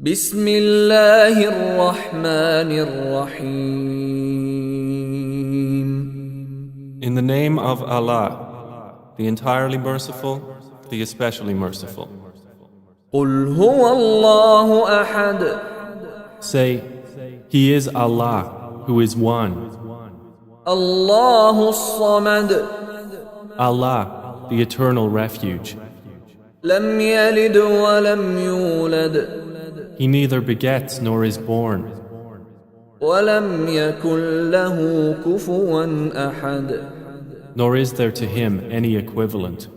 بسم الله الرحمن الرحيم. In the name of Allah, the entirely merciful, the especially merciful. قل هو الله أحد. Say, He is Allah, who is one. الله الصمد. Allah, the eternal refuge. لم يلد ولم يولد. He neither begets nor is born. ولم يكن له كفوا أحد. Nor is there to him any equivalent.